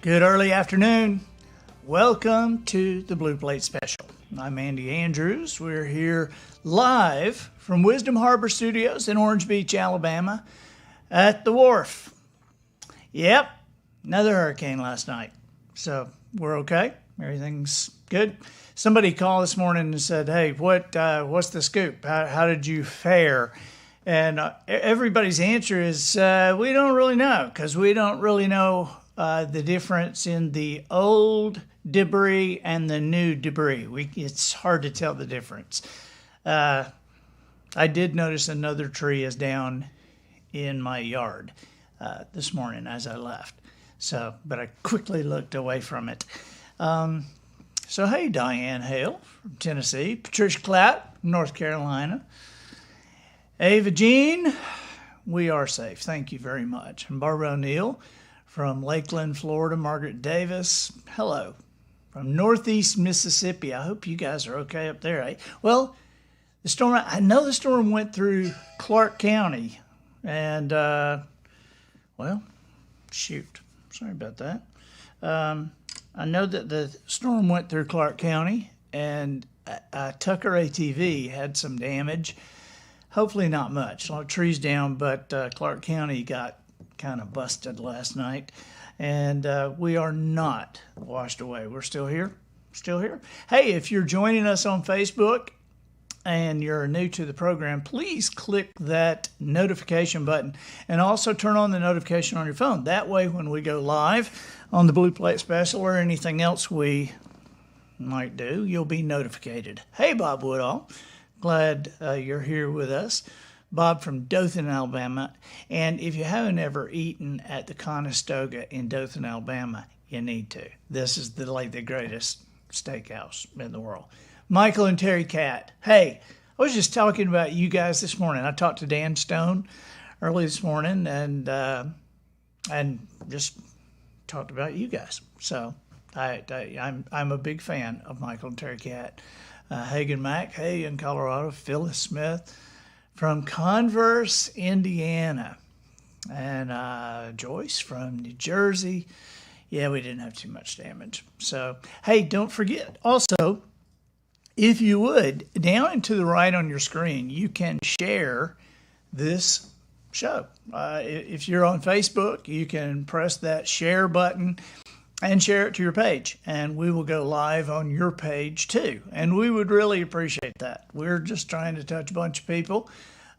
Good early afternoon. Welcome to the Blue Plate Special. I'm Andy Andrews. We're here live from Wisdom Harbor Studios in Orange Beach, Alabama at the wharf. Yep, another hurricane last night. So we're okay. Everything's good. Somebody called this morning and said, hey, what's the scoop? How did you fare? And everybody's answer is we don't really know, because we don't really know the difference in the old debris and the new debris. It's hard to tell the difference. I did notice another tree is down in my yard this morning as I left. But I quickly looked away from it. So hey, Diane Hale from Tennessee, Patricia Clapp from North Carolina, Ava Jean, we are safe. Thank you very much. And Barbara O'Neill from Lakeland, Florida, Margaret Davis, hello. From Northeast Mississippi, I hope you guys are okay up there. Eh? Well, I know the storm went through Clark County, and, sorry about that. I know that the storm went through Clark County, and Tucker ATV had some damage. Hopefully not much. A lot of trees down, but Clark County got kind of busted last night, and we are not washed away. We're still here. Hey, if you're joining us on Facebook and you're new to the program, please click that notification button and also turn on the notification on your phone. That way, when we go live on the Blue Plate Special or anything else we might do, you'll be notified. Hey, Bob Woodall, glad you're here with us. Bob from Dothan, Alabama. And if you haven't ever eaten at the Conestoga in Dothan, Alabama, you need to. This is the greatest steakhouse in the world. Michael and Terry Cat. Hey, I was just talking about you guys this morning. I talked to Dan Stone early this morning and just talked about you guys. So I'm a big fan of Michael and Terry Cat. Hagen Mack, hey, in Colorado. Phyllis Smith from Converse, Indiana. And Joyce from New Jersey. Yeah, we didn't have too much damage. So, hey, don't forget. Also, if you would, down and to the right on your screen, you can share this show. If you're on Facebook, you can press that share button and share it to your page, and we will go live on your page too. And we would really appreciate that. We're just trying to touch a bunch of people.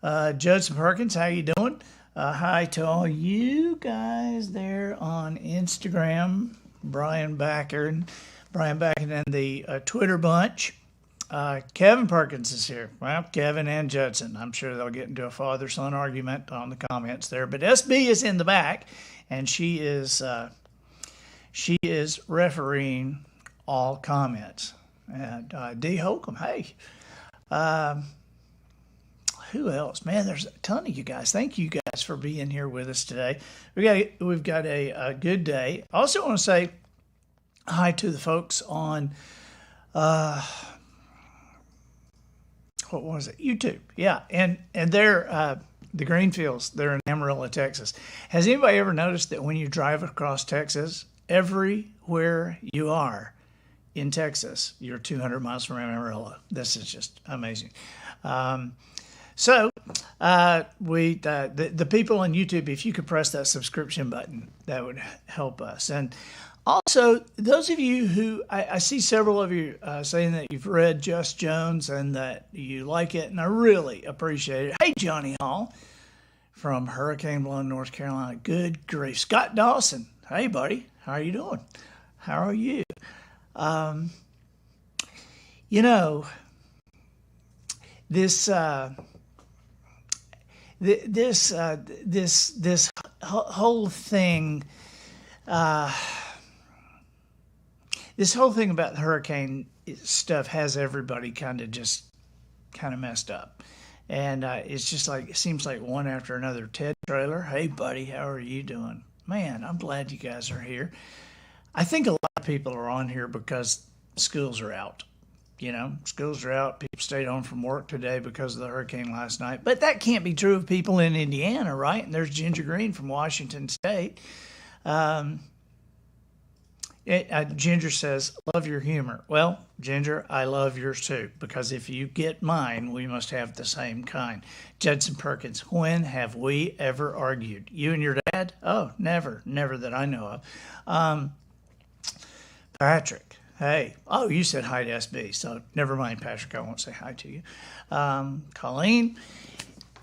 Judson Perkins, how you doing? Hi to all you guys there on Instagram. Brian Backer and the Twitter bunch. Kevin Perkins is here. Well, Kevin and Judson. I'm sure they'll get into a father-son argument on the comments there. But SB is in the back, and she is refereeing all comments. And D. Holcomb, hey. Who else? Man, there's a ton of you guys. Thank you guys for being here with us today. We've got a good day. I also want to say hi to the folks on what was it? YouTube. Yeah, and they're the Greenfields. They're in Amarillo, Texas. Has anybody ever noticed that when you drive across Texas, everywhere you are in Texas, you're 200 miles from Amarillo? This is just amazing. The people on YouTube, if you could press that subscription button, that would help us. And also, those of you who, I see several of you saying that you've read Just Jones and that you like it, and I really appreciate it. Hey, Johnny Hall from Hurricane Blown, North Carolina. Good grief. Scott Dawson. Hey, buddy. How are you doing? How are you? This whole thing, this whole thing about the hurricane stuff has everybody kind of messed up. And it's just like, it seems like one after another. Ted Trailer, hey buddy, how are you doing? Man, I'm glad you guys are here. I think a lot of people are on here because schools are out. Schools are out. People stayed home from work today because of the hurricane last night. But that can't be true of people in Indiana, right? And there's Ginger Green from Washington State. Ginger says, love your humor. Well, Ginger, I love yours too, because if you get mine, we must have the same kind. Judson Perkins, when have we ever argued? You and your dad? Oh, never. Never that I know of. Patrick, hey. Oh, you said hi to SB, so never mind, Patrick. I won't say hi to you. Colleen,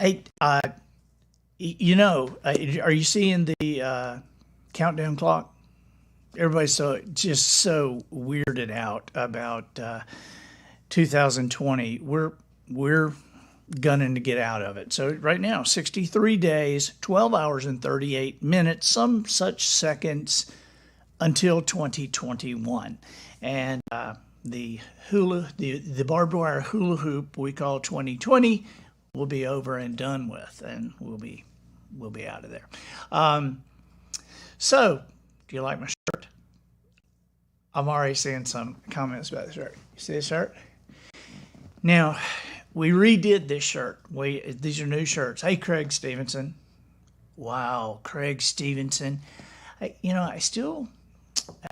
hey, are you seeing the countdown clock? Everybody's so weirded out about 2020. We're gunning to get out of it. So right now, 63 days, 12 hours and 38 minutes, some such seconds until 2021, and the barbed wire hula hoop we call 2020 will be over and done with, and we'll be out of there. So, do you like my shirt? I'm already seeing some comments about the shirt. You see the shirt? Now, we redid this shirt. These are new shirts. Hey, Craig Stevenson. Wow, Craig Stevenson.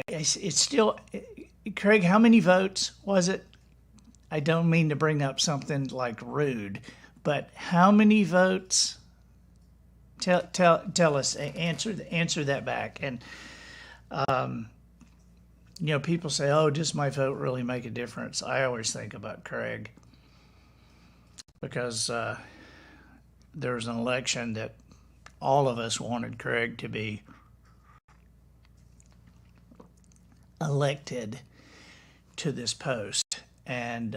It's still, Craig, how many votes was it? I don't mean to bring up something like rude, but how many votes? Tell us, answer that back. And, people say, oh, does my vote really make a difference? I always think about Craig because there was an election that all of us wanted Craig to be elected to this post, and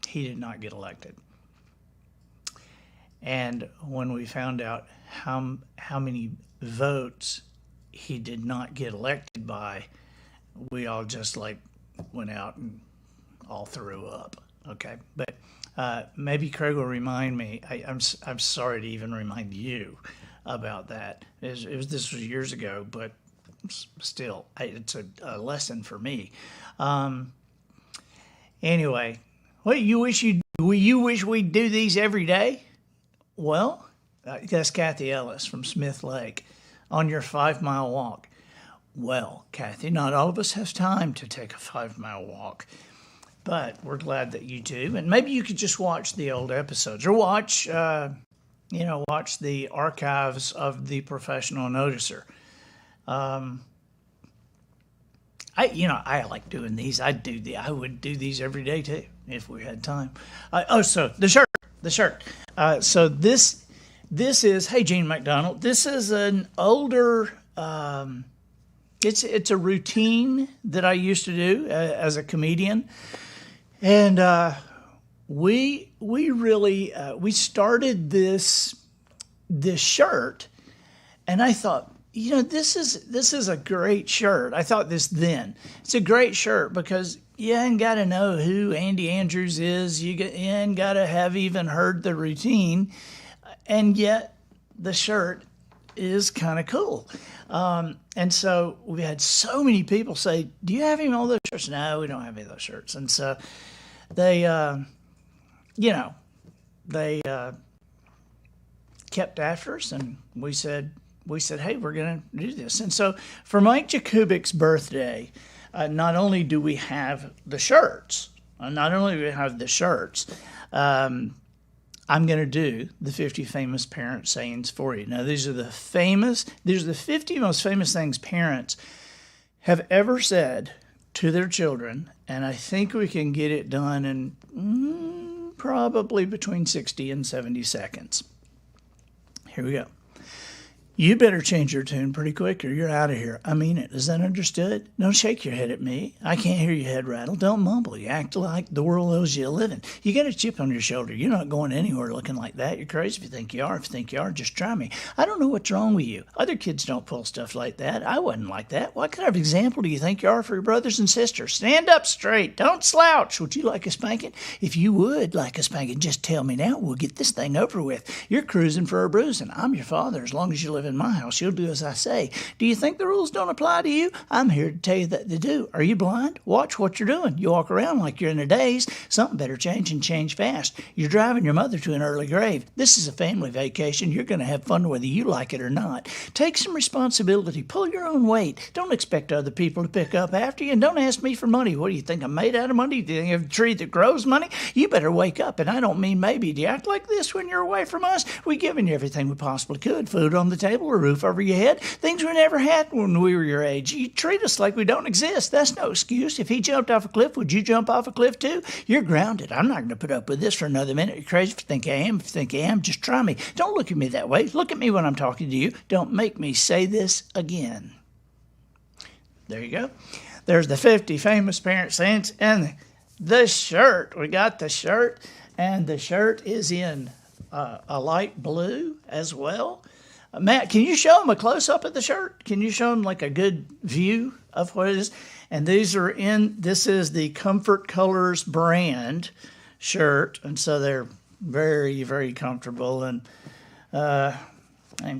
he did not get elected. And when we found out how many votes he did not get elected by, we all just went out and all threw up. Okay, but maybe Craig will remind me. I'm sorry to even remind you about that. This was years ago, but still, it's a lesson for me. Anyway, you wish we'd do these every day? Well, that's Kathy Ellis from Smith Lake on your 5-mile walk. Well, Kathy, not all of us have time to take a 5-mile walk, but we're glad that you do. And maybe you could just watch the old episodes or watch the archives of The Professional Noticer. I like doing these. I would do these every day too if we had time. So the shirt. So this is, hey, Gene McDonald. This is an older. It's a routine that I used to do as a comedian, and we really started this shirt, and I thought, this is a great shirt. I thought this then. It's a great shirt because you ain't got to know who Andy Andrews is. You ain't got to have even heard the routine, and yet the shirt is kind of cool. And so we had so many people say, do you have any of those shirts? No, we don't have any of those shirts. And so they kept after us, and we said, hey, we're going to do this. And so for Mike Jakubik's birthday, not only do we have the shirts, I'm going to do the 50 famous parent sayings for you. Now, these are the 50 most famous things parents have ever said to their children, and I think we can get it done in probably between 60 and 70 seconds. Here we go. You better change your tune pretty quick or you're out of here. I mean it. Is that understood? Don't shake your head at me. I can't hear your head rattle. Don't mumble. You act like the world owes you a living. You got a chip on your shoulder. You're not going anywhere looking like that. You're crazy if you think you are. If you think you are, just try me. I don't know what's wrong with you. Other kids don't pull stuff like that. I wasn't like that. What kind of example do you think you are for your brothers and sisters? Stand up straight. Don't slouch. Would you like a spanking? If you would like a spanking, just tell me now. We'll get this thing over with. You're cruising for a bruising. I'm your father as long as you live in my house. You'll do as I say. Do you think the rules don't apply to you? I'm here to tell you that they do. Are you blind? Watch what you're doing. You walk around like you're in a daze. Something better change and change fast. You're driving your mother to an early grave. This is a family vacation. You're going to have fun whether you like it or not. Take some responsibility. Pull your own weight. Don't expect other people to pick up after you. And don't ask me for money. What do you think I'm made out of money? Do you think I'm a tree that grows money? You better wake up. And I don't mean maybe. Do you act like this when you're away from us? We given you everything we possibly could. Food on the table, a roof over your head. Things we never had when we were your age. You treat us like we don't exist. That's no excuse. If he jumped off a cliff, would you jump off a cliff too? You're grounded. I'm not going to put up with this for another minute. You're crazy if you think I am. If you think I am, just try me. Don't look at me that way. Look at me when I'm talking to you. Don't make me say this again. There you go. There's the 50 famous parent sayings and the shirt. We got the shirt, and the shirt is in a light blue as well. Matt, can you show them a close-up of the shirt? Can you show them like a good view of what it is? And this is the Comfort Colors brand shirt, and so they're very, very comfortable and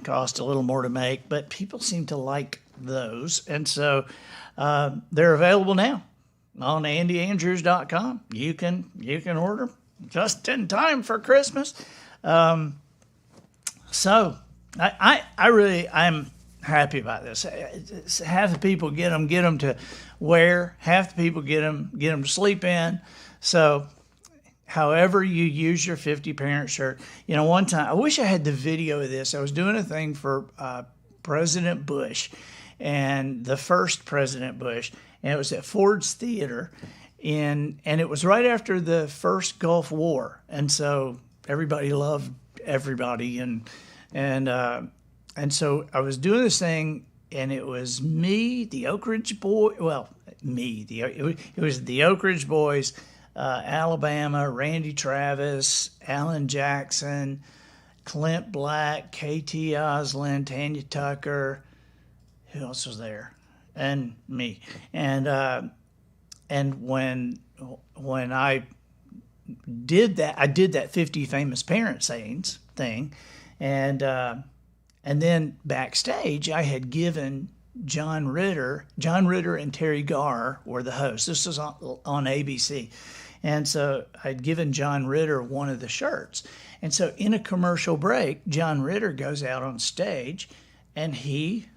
cost a little more to make, but people seem to like those, and so they're available now on andyandrews.com. You can order just in time for Christmas. So I'm happy about this. Half the people get them to wear. Half the people get them to sleep in. So however you use your 50 parent shirt. You know, one time, I wish I had the video of this. I was doing a thing for President Bush, and the first President Bush, and it was at Ford's Theater, and it was right after the first Gulf War, and so everybody loved everybody, and so I was doing this thing, and it was me, the Oak Ridge Boy, it was the Oak Ridge Boys, Alabama, Randy Travis, Alan Jackson, Clint Black, KT Oslin, Tanya Tucker, who else was there? And me. And when I did that 50 famous parent sayings thing, and then backstage I had given John Ritter and Terry Garr were the hosts. This was on ABC. And so I'd given John Ritter one of the shirts. And so in a commercial break, John Ritter goes out on stage and he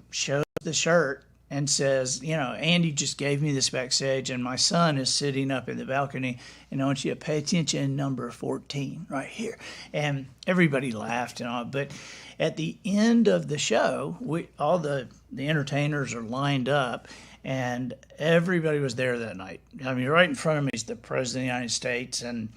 shows the shirt and says, you know, Andy just gave me this backstage and my son is sitting up in the balcony and I want you to pay attention, number 14 right here. And everybody laughed and all, but at the end of the show, all the entertainers are lined up and everybody was there that night. I mean, right in front of me is the President of the United States and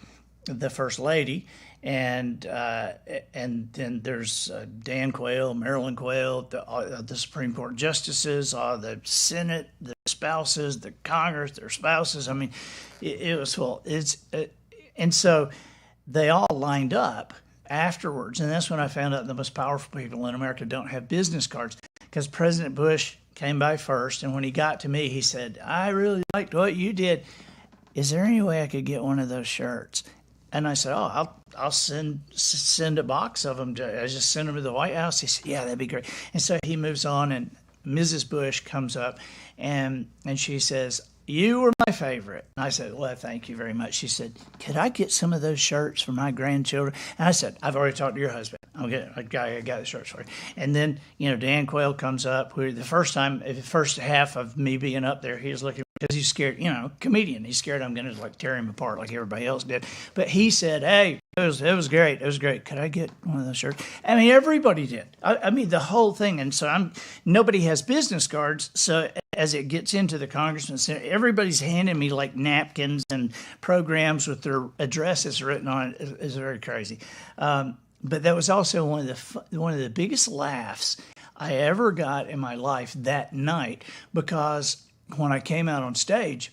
the First Lady. And then there's Dan Quayle, Marilyn Quayle, the Supreme Court justices, the Senate, the spouses, the Congress, their spouses. I mean, it was full. And so they all lined up afterwards, and that's when I found out the most powerful people in America don't have business cards, because President Bush came by first, and when he got to me, he said, "I really liked what you did. Is there any way I could get one of those shirts?" And I said, "Oh, I'll send a box of them. I just send them to the White House." He said, "Yeah, that'd be great." And so he moves on, and Mrs. Bush comes up, and she says, "You were my favorite." And I said, "Well, thank you very much." She said, "Could I get some of those shirts for my grandchildren?" And I said, "I've already talked to your husband. I got the shirts for you." And then, Dan Quayle comes up. The first half of me being up there, he was looking, because he's scared, comedian. He's scared I'm going to tear him apart like everybody else did. But he said, "Hey, it was great. It was great. Could I get one of those shirts?" I mean, everybody did. I mean, the whole thing. And so nobody has business cards. So as it gets into the congressman, everybody's handing me like napkins and programs with their addresses written on it. It's very crazy. But that was also one of the biggest laughs I ever got in my life that night, because when I came out on stage,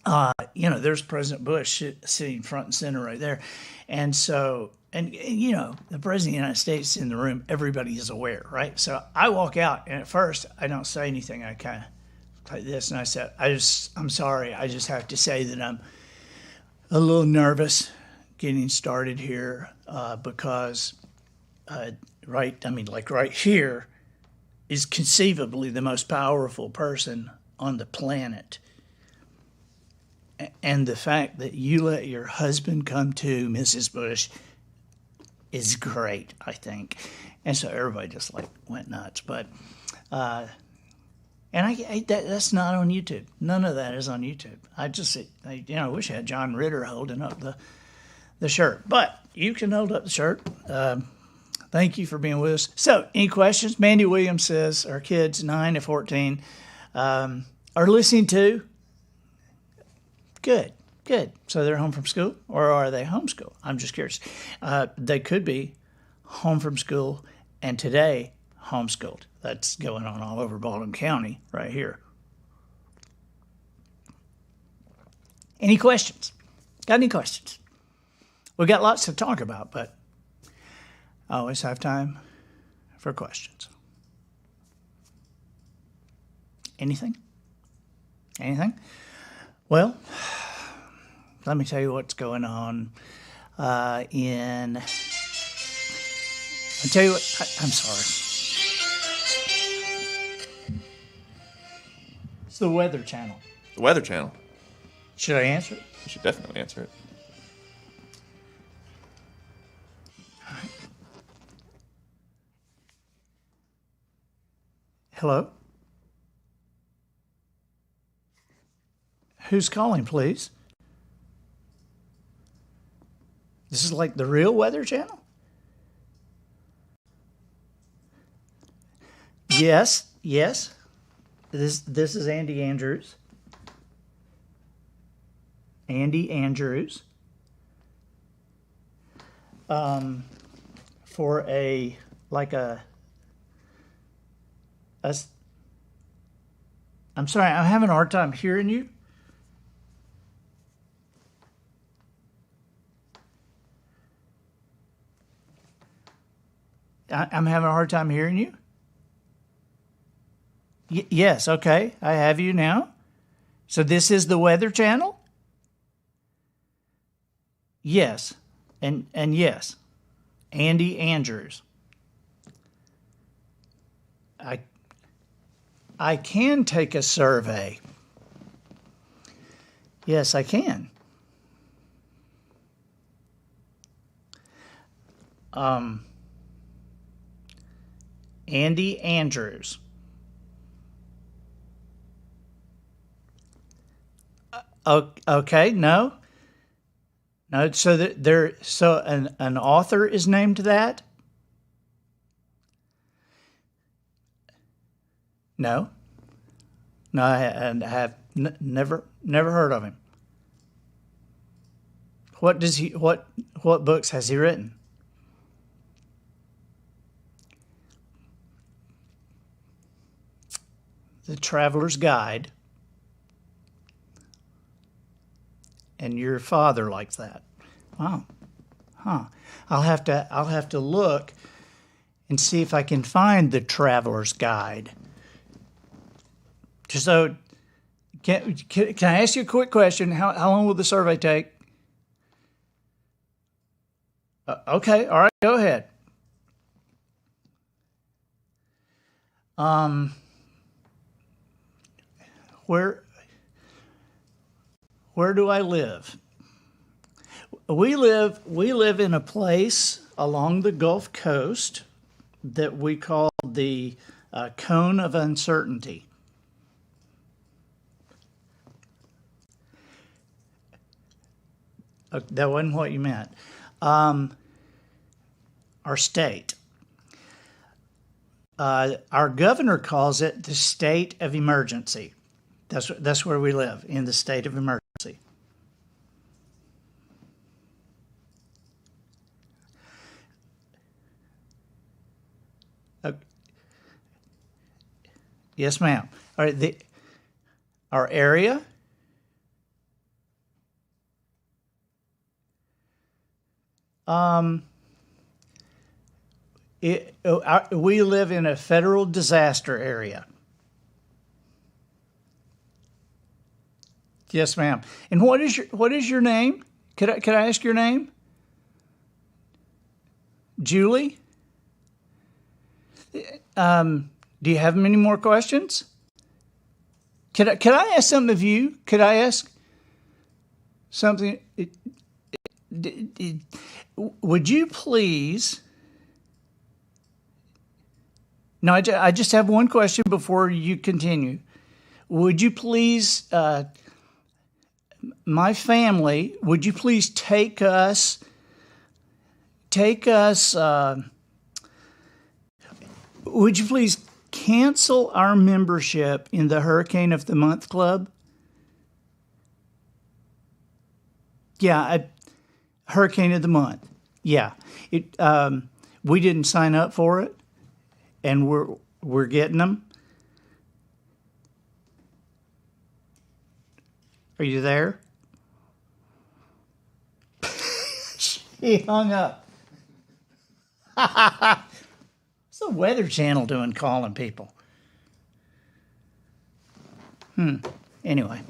there's President Bush sitting front and center right there. And so, and the President of the United States in the room, everybody is aware, right? So I walk out, and at first I don't say anything. I kind of like this, and I said, I'm sorry. I just have to say that I'm a little nervous getting started here, because right, I mean, like right here, is conceivably the most powerful person on the planet. And the fact that you let your husband come to, Mrs. Bush, is great, I think. And so everybody just like went nuts. But, and that's not on YouTube. None of that is on YouTube. I wish I had John Ritter holding up the shirt. But you can hold up the shirt. Thank you for being with us. So, any questions? Mandy Williams says our kids, 9 to 14, are listening to. Good. So they're home from school, or are they homeschooled? I'm just curious. They could be home from school and today homeschooled. That's going on all over Baldwin County right here. Any questions? Got any questions? We got lots to talk about, but I always have time for questions. Anything? Well, let me tell you what's going on I'll tell you what, I'm sorry. It's the Weather Channel. The Weather Channel. Should I answer it? You should definitely answer it. Hello? Who's calling, please? This is like the real Weather Channel? Yes. This is Andy Andrews. Andy Andrews. For I'm sorry, I'm having a hard time hearing you. I'm having a hard time hearing you. Yes, okay, I have you now. So this is the Weather Channel? Yes, and yes, Andy Andrews. I can take a survey. Yes, I can. Andy Andrews. Okay, no. So an author is named that? No, I have never heard of him. What books has he written? The Traveler's Guide. And your father likes that. Wow. Huh. I'll have to look and see if I can find the Traveler's Guide. So, can I ask you a quick question? How long will the survey take? Okay, all right, go ahead. Where do I live? We live in a place along the Gulf Coast that we call the Cone of Uncertainty. That wasn't what you meant. Our state. Our governor calls it the state of emergency. That's where we live, in the state of emergency. Yes, ma'am. All right, our area. We live in a federal disaster area. Yes, ma'am. And what is your name? Could I ask your name? Julie? Do you have any more questions? Could I ask something of you? Could I ask something? Would you please? No, I just have one question before you continue. Would you please, my family, would you please take us, would you please cancel our membership in the Hurricane of the Month Club? Yeah, Hurricane of the Month. Yeah. We didn't sign up for it, and we're getting them. Are you there? She hung up. What's the Weather Channel doing calling people? Anyway,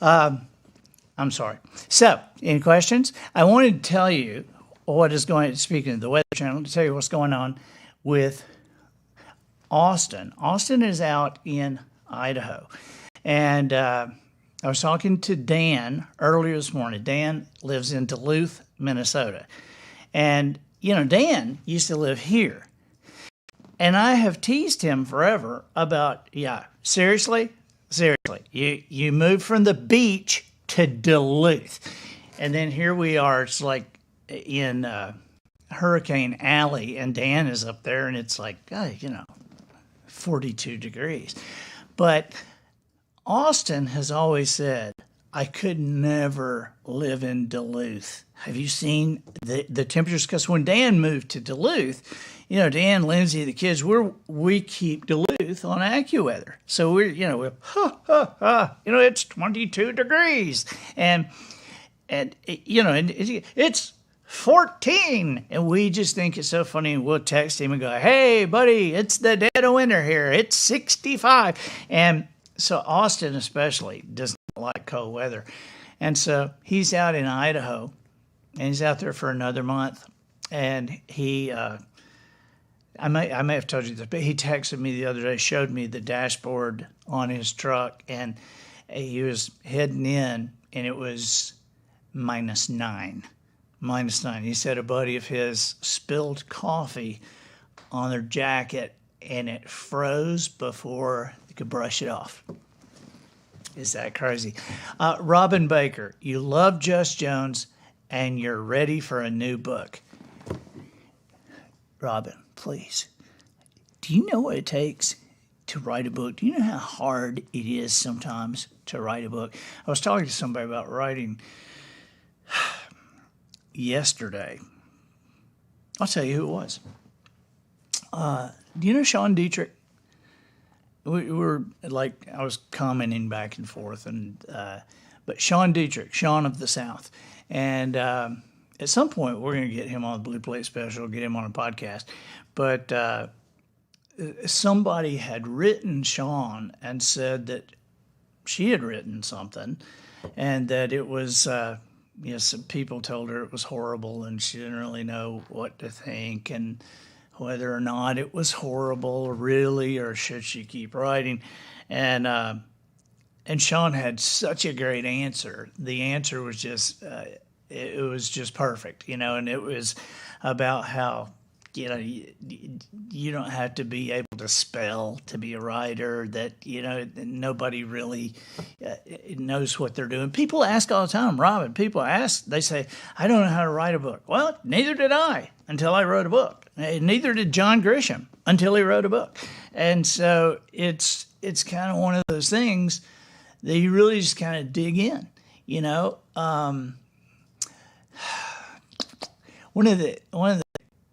I'm sorry. So, any questions? I wanted to tell you what is going, speaking of the Weather Channel, to tell you what's going on with Austin. Austin is out in Idaho. And I was talking to Dan earlier this morning. Dan lives in Duluth, Minnesota. And, Dan used to live here. And I have teased him forever about, seriously, you moved from the beach to Duluth. And then here we are, it's like in Hurricane Alley, and Dan is up there, and it's like, 42 degrees. But Austin has always said, I could never live in Duluth. Have you seen the temperatures? Because when Dan moved to Duluth, Dan, Lindsay, the kids, we keep Duluth on AccuWeather. So we're it's 22 degrees. And it's 14. And we just think it's so funny. And we'll text him and go, hey, buddy, it's the dead of winter here. It's 65. And so Austin especially doesn't like cold weather. And so he's out in Idaho, and he's out there for another month. And he, I may have told you this, but he texted me the other day, showed me the dashboard on his truck, and he was heading in, and it was -9. -9. He said a buddy of his spilled coffee on their jacket, and it froze before you could brush it off. Is that crazy? Robin Baker, you love Just Jones, and you're ready for a new book. Robin, please. Do you know what it takes to write a book? Do you know how hard it is sometimes to write a book? I was talking to somebody about writing yesterday. I'll tell you who it was. Do you know Sean Dietrich? We were like, I was commenting back and forth, but Sean Dietrich, Sean of the South, and at some point we're going to get him on the Blue Plate Special, get him on a podcast. But somebody had written Sean and said that she had written something, and that it was, some people told her it was horrible, and she didn't really know what to think, and whether or not it was horrible, really, or should she keep writing. And Sean had such a great answer. The answer was just, it was just perfect, and it was about how, you don't have to be able to spell to be a writer, that, nobody really knows what they're doing. People ask all the time, Robin, they say, I don't know how to write a book. Well, neither did I until I wrote a book. Neither did John Grisham until he wrote a book. And so it's kind of one of those things that you really just kind of dig in, One of the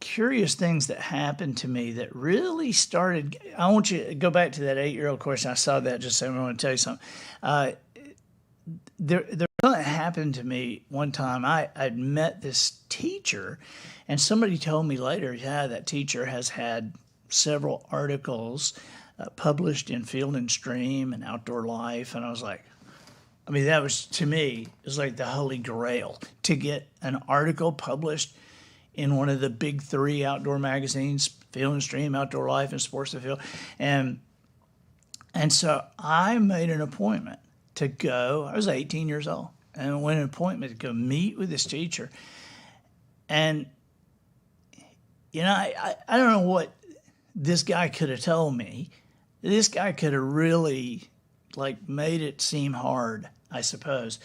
curious things that happened to me that really started, I want you to go back to that 8-year-old question. I saw that just so I want to tell you something. There something happened to me one time. I'd met this teacher, and somebody told me later, that teacher has had several articles published in Field and Stream and Outdoor Life, and I was like, that was, to me, it was like the holy grail, to get an article published in one of the big three outdoor magazines, Field and Stream, Outdoor Life, and Sports to Field. And so I made an appointment to go. I was 18 years old, and I went an appointment to go meet with this teacher. And, I don't know what this guy could have told me. This guy could have really, made it seem hard, I suppose.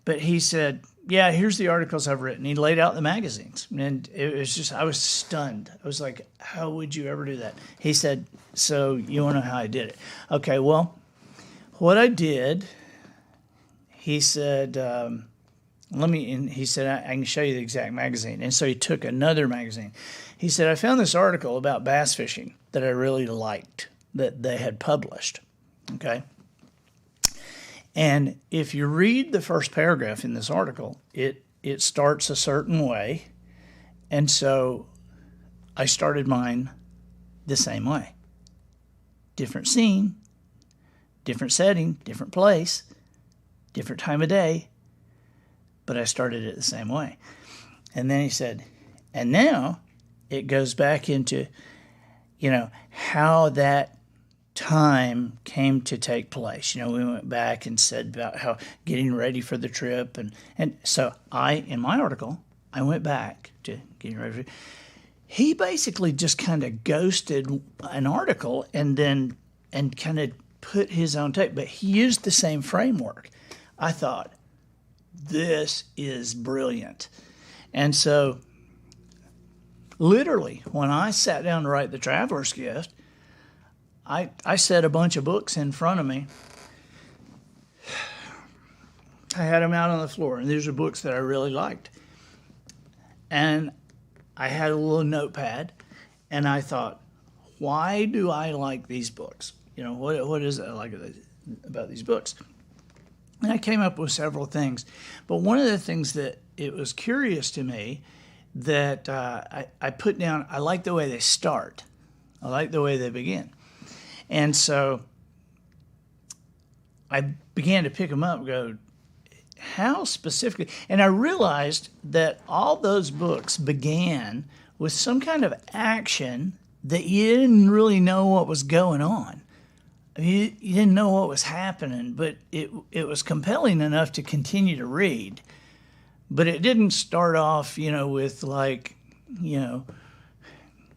But he said, yeah, here's the articles I've written. He laid out the magazines. And it was just, I was stunned. I was like, how would you ever do that? He said, so you want to know how I did it? Okay, well, what I did, he said, he said, I can show you the exact magazine. And so he took another magazine. He said, I found this article about bass fishing that I really liked that they had published. Okay. And if you read the first paragraph in this article, it starts a certain way. And so I started mine the same way. Different scene, different setting, different place, different time of day, but I started it the same way. And then he said, and now it goes back into, how that time came to take place. We went back and said about how getting ready for the trip. And so in my article, I went back to getting ready. He basically just kind of ghosted an article and kind of put his own take, but he used the same framework. I thought, this is brilliant. And so literally, when I sat down to write The Traveler's Gift, I set a bunch of books in front of me. I had them out on the floor, and these are books that I really liked. And I had a little notepad, and I thought, why do I like these books? What is it I like about these books? And I came up with several things. But one of the things that it was curious to me that I put down, I like the way they start. I like the way they begin. And so I began to pick them up and go, how specifically? And I realized that all those books began with some kind of action that you didn't really know what was going on. You didn't know what was happening, but it was compelling enough to continue to read. But it didn't start off, with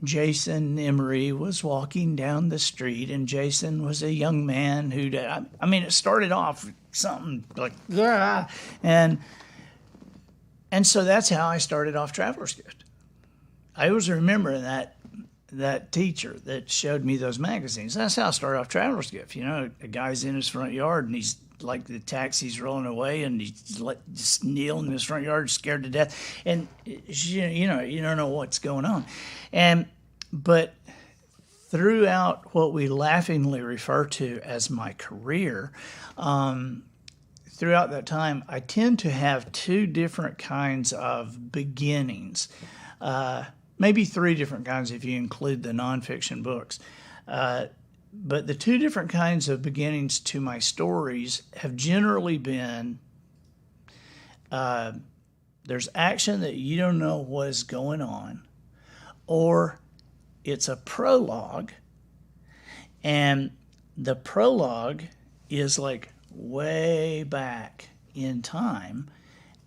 Jason Emery was walking down the street, and Jason was a young man who, it started off something like, and so that's how I started off Traveler's Gift. I always remember that teacher that showed me those magazines. That's how I started off Traveler's Gift. A guy's in his front yard, and he's like the taxi's rolling away, and he's just kneeling in his front yard, scared to death. And you don't know what's going on. But throughout what we laughingly refer to as my career, throughout that time, I tend to have two different kinds of beginnings. Maybe three different kinds if you include the nonfiction books. But the two different kinds of beginnings to my stories have generally been there's action that you don't know what is going on, or it's a prologue, and the prologue is like way back in time,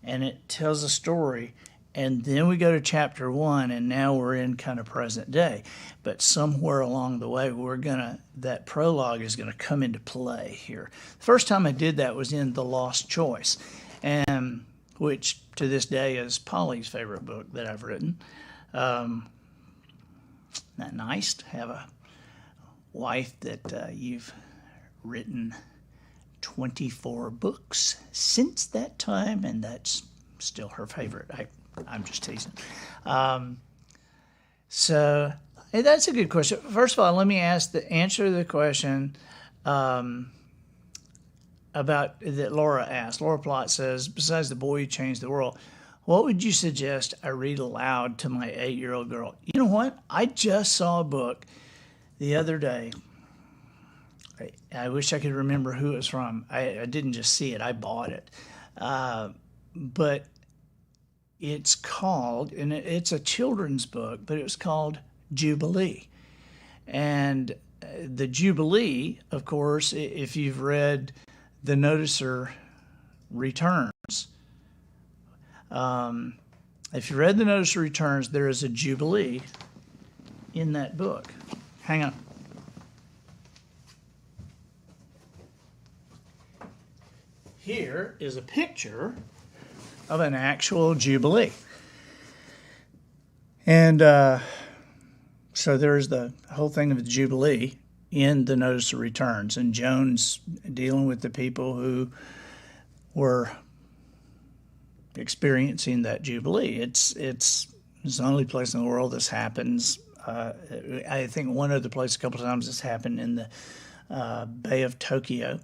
and it tells a story. And then we go to chapter 1, and now we're in kind of present day. But somewhere along the way, that prologue is gonna come into play here. The first time I did that was in The Lost Choice, and which to this day is Polly's favorite book that I've written. Isn't that nice to have a wife that you've written 24 books since that time, and that's still her favorite. I'm just teasing. So that's a good question. First of all, let me answer the question about that Laura asked. Laura Plott says, besides The Boy Who Changed the World, what would you suggest I read aloud to my 8-year-old girl? You know what? I just saw a book the other day. I wish I could remember who it was from. I didn't just see it. I bought it. But it's called, and it's a children's book, but it was called Jubilee. And the Jubilee, of course, if you've read The Noticer Returns, if you read The Noticer Returns, there is a Jubilee in that book. Hang on. Here is a picture of an actual Jubilee. And so there's the whole thing of the Jubilee in The Notice of Returns, and Jones dealing with the people who were experiencing that Jubilee. It's the only place in the world this happens. I think one other place a couple of times this happened in the Bay of Tokyo.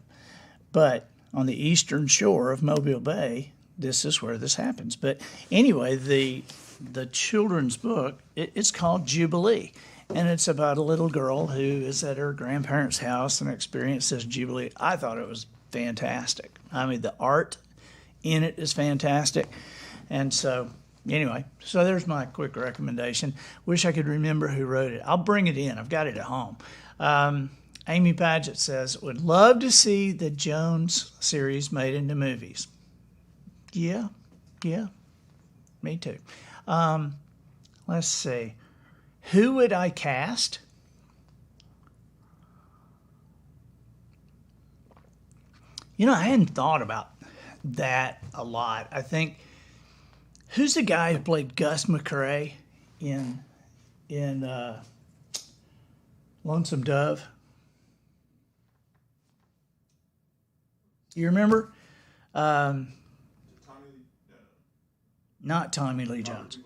But on the eastern shore of Mobile Bay, this is where this happens. But anyway, the children's book, it's called Jubilee. And it's about a little girl who is at her grandparents' house and experiences Jubilee. I thought it was fantastic. I mean, the art in it is fantastic. And so, anyway, so there's my quick recommendation. Wish I could remember who wrote it. I'll bring it in. I've got it at home. Amy Paget says, would love to see the Jones series made into movies. Yeah, me too. Let's see. Who would I cast? You know, I hadn't thought about that a lot. I think, who's the guy who played Gus McCrae in Lonesome Dove? You remember? Not Tommy Lee Jones.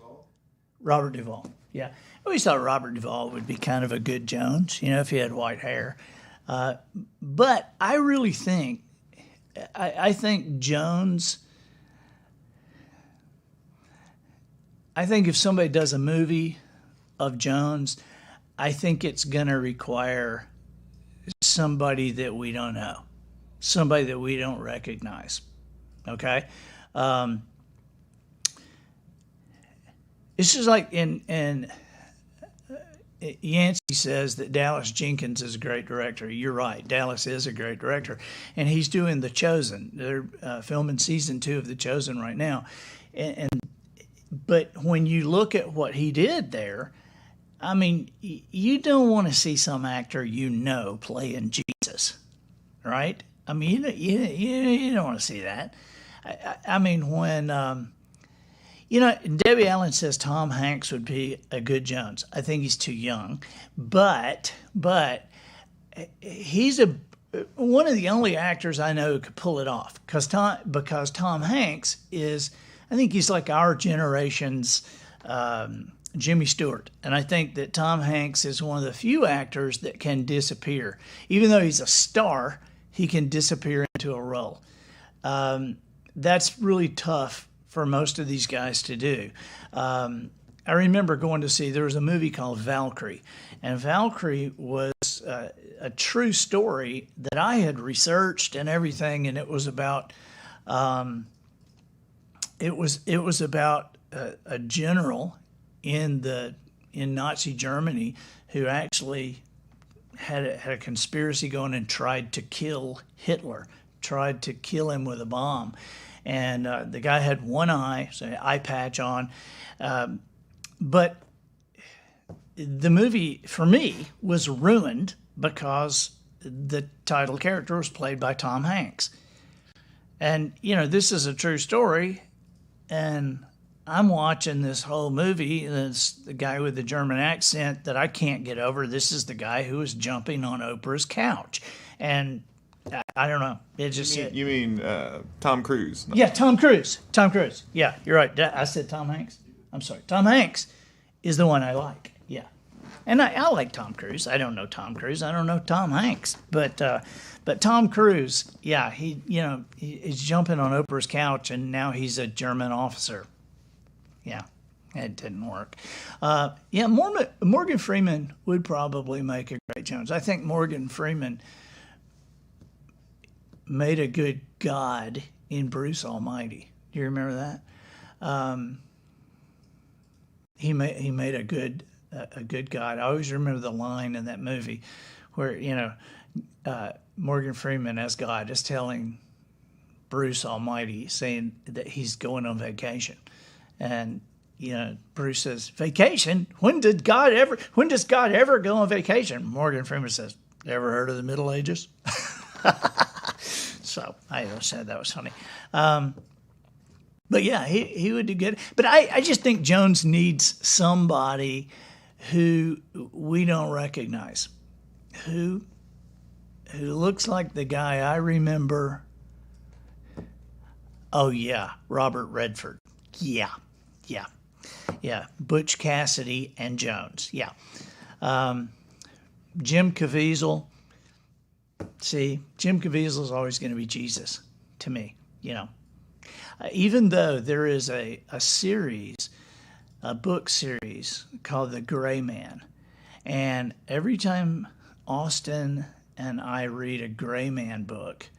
Robert Duvall. Yeah. I always thought Robert Duvall would be kind of a good Jones, you know, if he had white hair. But I really think, I think Jones, I think if somebody does a movie of Jones, I think it's going to require somebody that we don't know, somebody that we don't recognize. Okay? It's just like in Yancey says that Dallas Jenkins is a great director. You're right. Dallas is a great director. And he's doing The Chosen. They're filming season 2 of The Chosen right now. But when you look at what he did there, I mean, you don't want to see some actor you know playing Jesus, right? I mean, you don't want to see that. I mean, when... you know, Debbie Allen says Tom Hanks would be a good Jones. I think he's too young, but he's one of the only actors I know who could pull it off. Because Tom Hanks is, I think he's like our generation's Jimmy Stewart, and I think that Tom Hanks is one of the few actors that can disappear, even though he's a star. He can disappear into a role. That's really tough for most of these guys to do. I remember going to see, there was a movie called Valkyrie, and Valkyrie was a true story that I had researched and everything, and it was about a general in Nazi Germany who actually had a conspiracy going and tried to kill Hitler, tried to kill him with a bomb. And the guy had one eye, so an eye patch on. But the movie, for me, was ruined because the title character was played by Tom Hanks. And, you know, this is a true story. And I'm watching this whole movie, and it's the guy with the German accent that I can't get over. This is the guy who was jumping on Oprah's couch. And I don't know. It just You mean Tom Cruise? Yeah, Tom Cruise. Tom Cruise. Yeah, you're right. I said Tom Hanks. I'm sorry. Tom Hanks is the one I like. Yeah, and I like Tom Cruise. I don't know Tom Cruise. I don't know Tom Hanks. But Tom Cruise, yeah, he's jumping on Oprah's couch, and now he's a German officer. Yeah, it didn't work. Yeah, Morgan Freeman would probably make a great Jones. I think Morgan Freeman made a good God in Bruce Almighty. Do you remember that? he made a good God. I always remember the line in that movie where Morgan Freeman as God is telling Bruce Almighty, saying that he's going on vacation, and Bruce says, "Vacation? When does God ever go on vacation?" Morgan Freeman says, "Ever heard of the Middle Ages?" So I always said that was funny. But yeah, he would do good. But I just think Jones needs somebody who we don't recognize, who looks like the guy I remember. Oh yeah, Robert Redford. Yeah. Butch Cassidy and Jones. Yeah. Jim Caviezel. See, Jim Caviezel is always going to be Jesus to me. Even though there is a book series called The Gray Man, and every time Austin and I read a Gray Man book,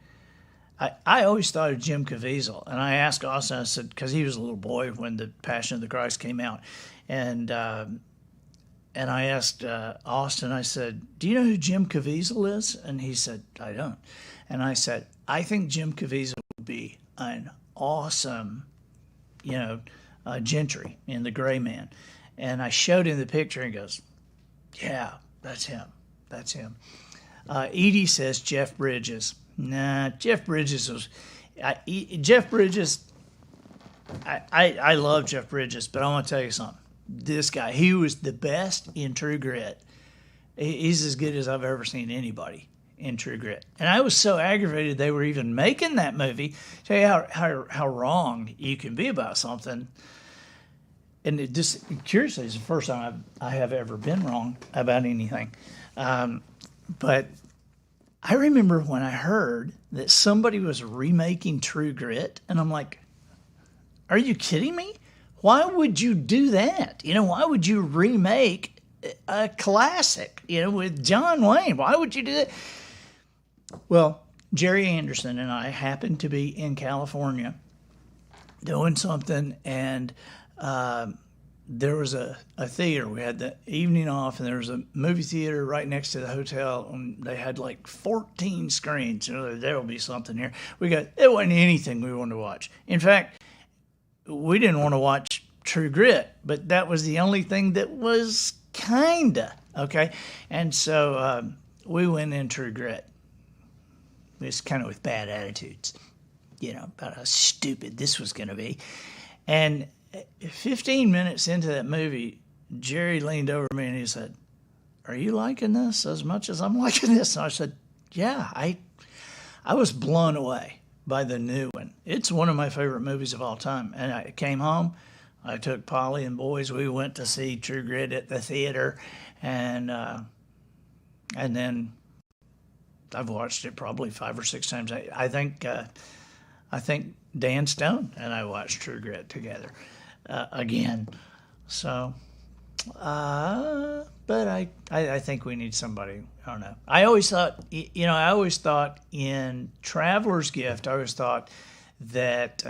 I always thought of Jim Caviezel, and I asked Austin, I said, because he was a little boy when the Passion of the Christ came out, and I asked Austin, I said, "Do you know who Jim Caviezel is?" And he said, "I don't." And I said, "I think Jim Caviezel would be an awesome, Gentry in The Gray Man." And I showed him the picture, and he goes, "Yeah, that's him. That's him." Edie says Jeff Bridges. Nah, Jeff Bridges was. Jeff Bridges. I love Jeff Bridges, but I want to tell you something. This guy, he was the best in True Grit. He's as good as I've ever seen anybody in True Grit. And I was so aggravated they were even making that movie. Tell you how wrong you can be about something. And it just, curiously, it's the first time I have ever been wrong about anything. But I remember when I heard that somebody was remaking True Grit, and I'm like, are you kidding me? Why would you do that? Why would you remake a classic, with John Wayne? Why would you do that? Well, Jerry Anderson and I happened to be in California doing something, and there was a theater. We had the evening off, and there was a movie theater right next to the hotel, and they had like 14 screens. There will be something here. It wasn't anything we wanted to watch. In fact, we didn't want to watch True Grit, but that was the only thing that was kinda okay. And so we went in True Grit. It was kind of with bad attitudes, about how stupid this was going to be. And 15 minutes into that movie, Jerry leaned over me and he said, "Are you liking this as much as I'm liking this?" And I said, "Yeah, I was blown away by the new one. It's one of my favorite movies of all time." And I came home, I took Polly and boys, we went to see True Grit at the theater, and then I've watched it probably 5 or 6 times. I think Dan Stone and I watched True Grit together again. So, but I think we need somebody. I don't know. I always thought in Traveler's Gift, I always thought that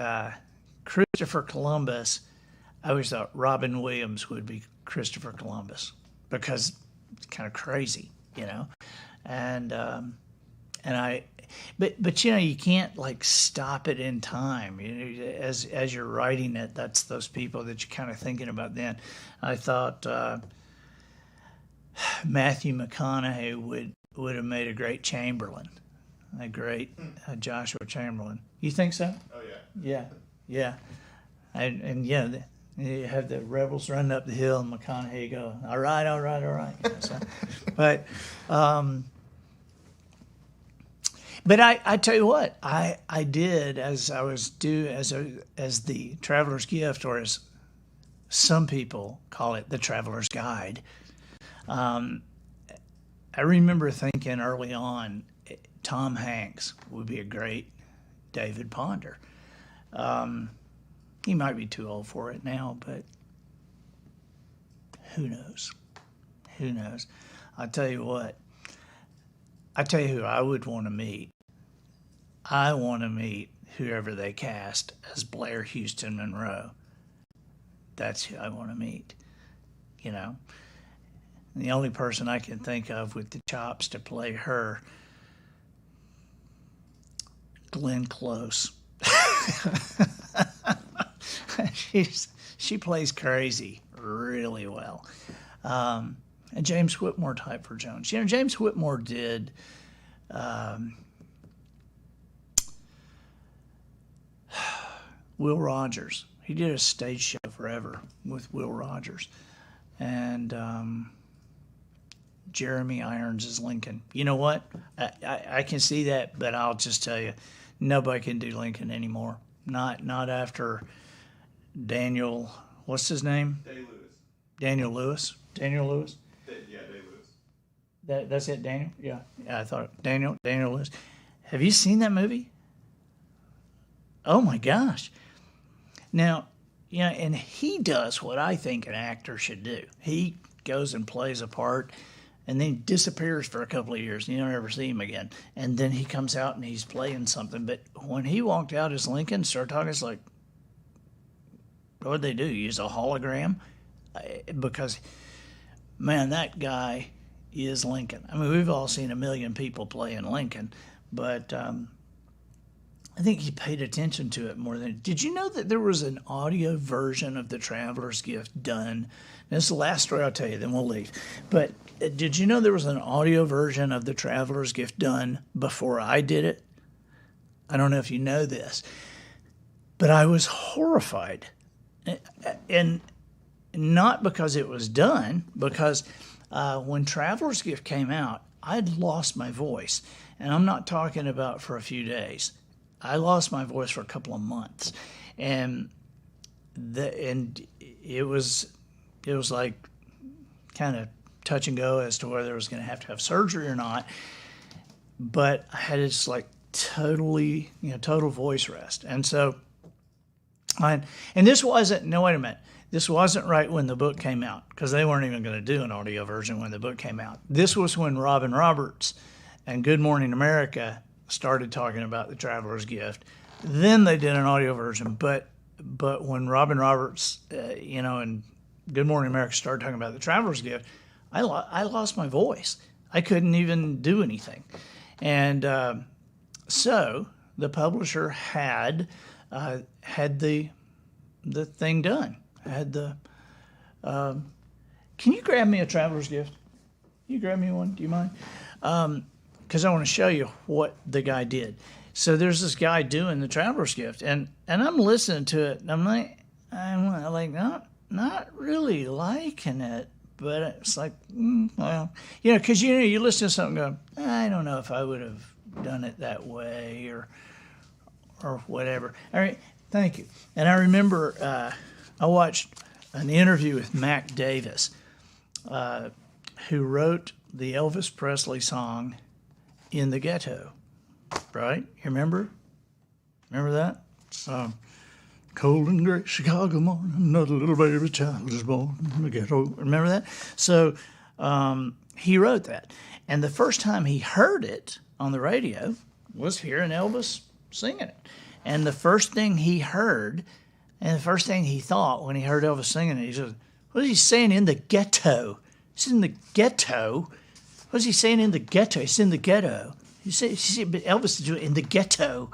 Christopher Columbus, I always thought Robin Williams would be Christopher Columbus because it's kind of crazy, and but you can't like stop it in time. As you're writing it, that's those people that you're kind of thinking about. Then I thought Matthew McConaughey would have made a great Chamberlain, a great Joshua Chamberlain. You think so? Oh yeah. Yeah. And you have the rebels running up the hill, and McConaughey go, all right. So, but I tell you what, I did as I was as the Traveler's Gift, or as some people call it, the Traveler's Guide. I remember thinking early on, Tom Hanks would be a great David Ponder. He might be too old for it now, but who knows? I'll tell you what. I tell you who I would want to meet. I want to meet whoever they cast as Blair Houston Monroe. That's who I want to meet. you know. And the only person I can think of with the chops to play her, Glenn Close. She plays crazy really well. And James Whitmore type for Jones. You know, James Whitmore did Will Rogers. He did a stage show forever with Will Rogers. And Jeremy Irons is Lincoln. You know what? I can see that, but I'll just tell you, nobody can do Lincoln anymore. Not after Daniel, what's his name? Daniel Lewis. Daniel Lewis? Yeah, Day Lewis. That's it, Daniel? Yeah, I thought Daniel Lewis. Have you seen that movie? Oh my gosh. Now, you know, and he does what I think an actor should do. He goes and plays a part and then disappears for a couple of years and you don't ever see him again. And then he comes out and he's playing something. But when he walked out as Lincoln, started talking, it's like, what'd they do? Use a hologram? Because, man, that guy is Lincoln. I mean, we've all seen a million people playing Lincoln, but I think he paid attention to it more than. Did you know that there was an audio version of The Traveler's Gift done? This is the last story I'll tell you, then we'll leave. But did you know there was an audio version of The Traveler's Gift done before I did it? I don't know if you know this, but I was horrified. And not because it was done, because when Traveler's Gift came out, I'd lost my voice. And I'm not talking about for a few days. I lost my voice for a couple of months. And it was like kind of touch and go as to whether I was going to have surgery or not. But I had this like total voice rest. And so, and this wasn't, no, wait a minute. This wasn't right when the book came out, because they weren't even going to do an audio version when the book came out. This was when Robin Roberts and Good Morning America started talking about The Traveler's Gift. Then they did an audio version. But when Robin Roberts, and Good Morning America started talking about The Traveler's Gift, I lost my voice. I couldn't even do anything. And so the publisher had the thing done. Had the can you grab me a Traveler's Gift? Can you grab me one? Do you mind? Because I want to show you what the guy did. So there's this guy doing The Traveler's Gift, and I'm listening to it, and I'm like not really liking it, but it's like, well, because you listen to something and go, I don't know if I would have done it that way or whatever. All right, thank you. And I remember I watched an interview with Mac Davis, who wrote the Elvis Presley song In the Ghetto, right? You remember? Remember that? Cold and gray Chicago morning, another little baby child is born in the ghetto. Remember that? So he wrote that. And the first time he heard it on the radio was hearing Elvis singing it. And the first thing he heard, and the first thing he thought when he heard Elvis singing it, he said, what is he saying in the ghetto? He's in the ghetto. What is he saying in the ghetto? He's in the ghetto. He said, but Elvis is doing it in the ghetto.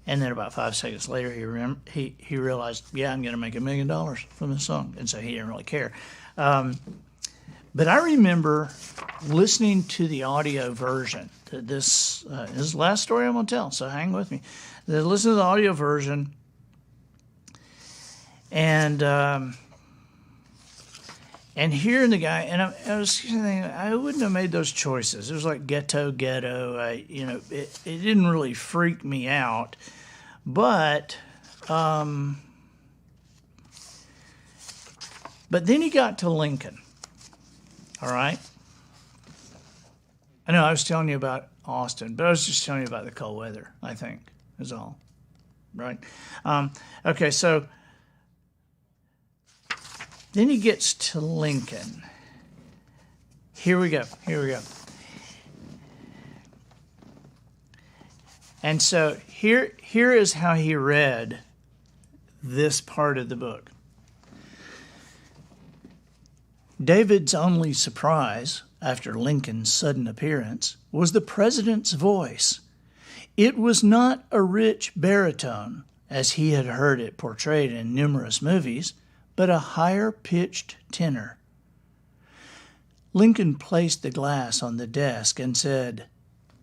And then about 5 seconds later, he realized, yeah, I'm going to make $1 million from this song. And so he didn't really care. But I remember listening to the audio version. This is the last story I'm going to tell, so hang with me. Listen to the audio version. And hearing the guy, and I was thinking, I wouldn't have made those choices. It was like ghetto. It didn't really freak me out, but then he got to Lincoln. All right. I know I was telling you about Austin, but I was just telling you about the cold weather. I think is all, right? Okay, so. Then he gets to Lincoln. Here we go. And so here is how he read this part of the book. David's only surprise after Lincoln's sudden appearance was the president's voice. It was not a rich baritone, as he had heard it portrayed in numerous movies, but a higher-pitched tenor. Lincoln placed the glass on the desk and said,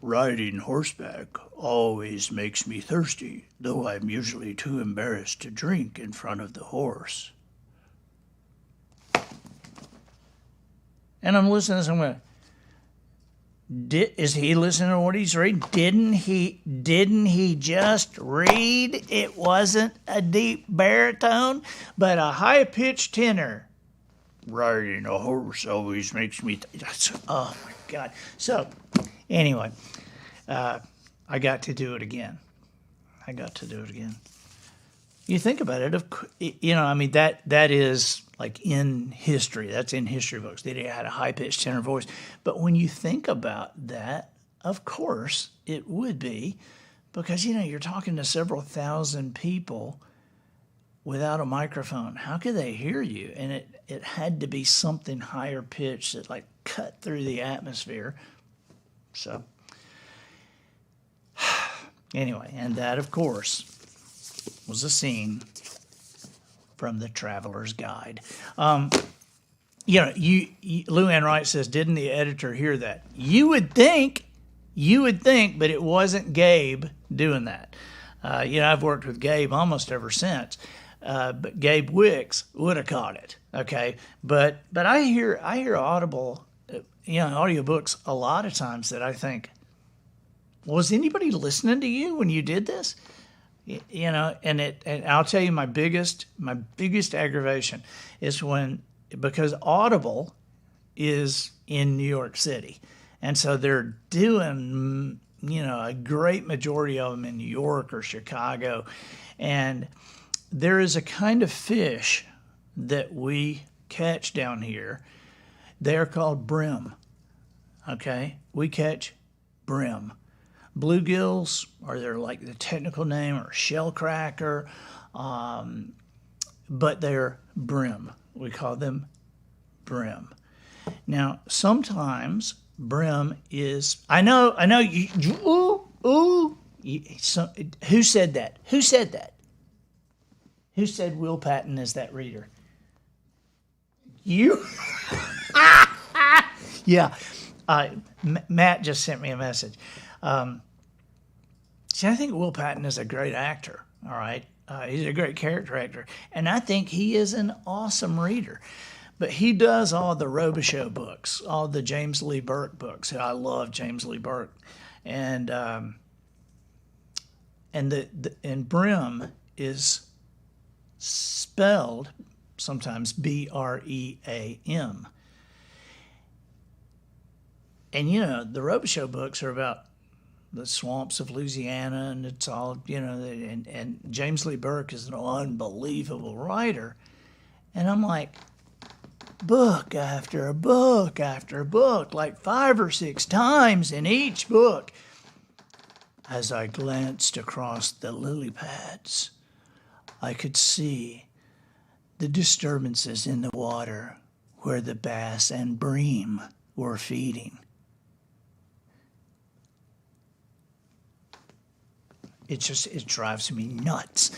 "Riding horseback always makes me thirsty, though I'm usually too embarrassed to drink in front of the horse." And I'm listening to this, I'm going, is he listening to what he's reading? Didn't he just read it wasn't a deep baritone, but a high-pitched tenor? Riding a horse always makes me... Oh, my God. So, anyway, I got to do it again. You think about it, that is like in history. That's in history books. That he had a high-pitched tenor voice. But when you think about that, of course it would be, because, you're talking to several thousand people without a microphone. How could they hear you? And it had to be something higher pitched that like cut through the atmosphere. So anyway, and that, of course, was a scene from The Traveler's Guide. Lou Ann Wright says, didn't the editor hear that? You would think, but it wasn't Gabe doing that. I've worked with Gabe almost ever since, but Gabe Wicks would have caught it. Okay, but I hear audiobooks a lot of times that I think, was anybody listening to you when you did this? And I'll tell you my biggest aggravation is because Audible is in New York City, and so they're doing a great majority of them in New York or Chicago, and there is a kind of fish that we catch down here. They're called brim. Okay, we catch brim. Bluegills, or they're like the technical name, or shellcracker, but they're brim. We call them brim. Now, sometimes brim is. I know. Who said that? Who said that? Who said Will Patton is that reader? You. Yeah. Matt just sent me a message. I think Will Patton is a great actor, all right? He's a great character actor, and I think he is an awesome reader. But he does all the Robichaux books, all the James Lee Burke books. I love James Lee Burke. And brim is spelled sometimes B-R-E-A-M. And, the Robichaux books are about the swamps of Louisiana, and it's all, and James Lee Burke is an unbelievable writer. And I'm like, book after book after book, like 5 or 6 times in each book. As I glanced across the lily pads, I could see the disturbances in the water where the bass and bream were feeding. It drives me nuts.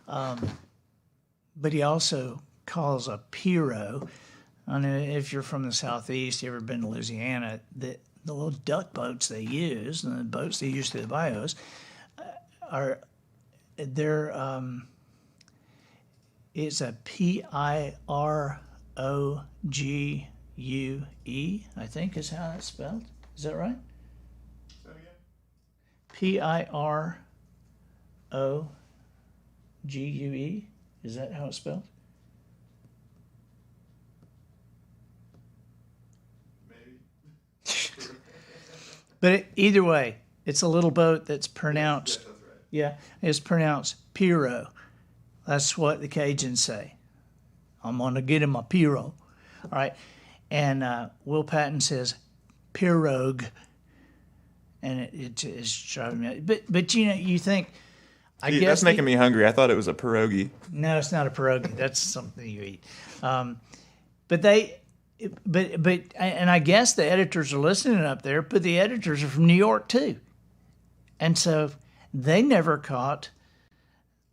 But he also calls a pirogue. I don't know if you're from the Southeast, you ever been to Louisiana, the little duck boats they use, and the boats they use through the bayous, it's a P-I-R-O-G-U-E, I think is how that's spelled. Is that right? P-I-R-O-G-U-E? Is that how it's spelled? Maybe. But either way, it's a little boat that's pronounced. Yes, that's right. Yeah, it's pronounced pirogue. That's what the Cajuns say. I'm going to get him a pirogue. All right. And Will Patton says pirogue. And it's driving me. But you think, I guess. That's making me hungry. I thought it was a pierogi. No, it's not a pierogi. That's something you eat. But and I guess the editors are listening up there, but the editors are from New York too. And so they never caught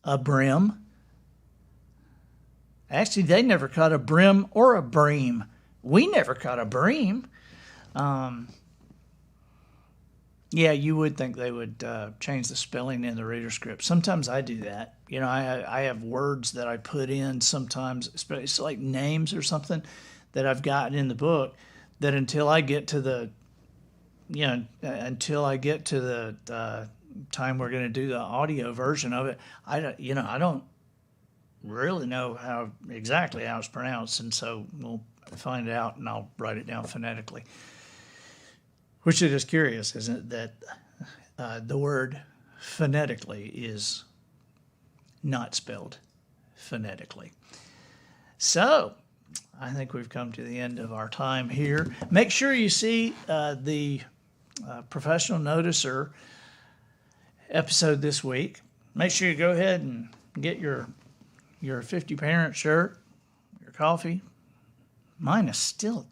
a brim. Actually, they never caught a brim or a bream. We never caught a bream. Yeah, you would think they would change the spelling in the reader script. Sometimes I do that. You know, I have words that I put in sometimes, it's like names or something that I've gotten in the book that until I get to the, time we're going to do the audio version of it, I don't really know exactly how it's pronounced, and so we'll find out and I'll write it down phonetically. Which it is curious, isn't it, that the word phonetically is not spelled phonetically. So, I think we've come to the end of our time here. Make sure you see the Professional Noticer episode this week. Make sure you go ahead and get your 50 parent shirt, your coffee. Mine is still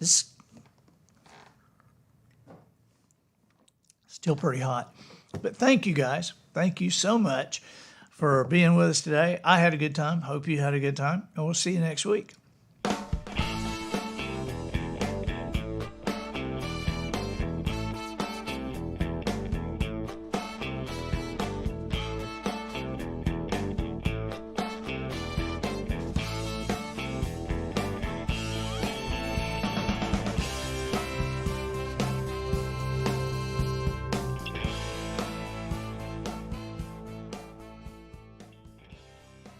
pretty hot. But thank you guys. Thank you so much for being with us today. I had a good time. Hope you had a good time. And we'll see you next week.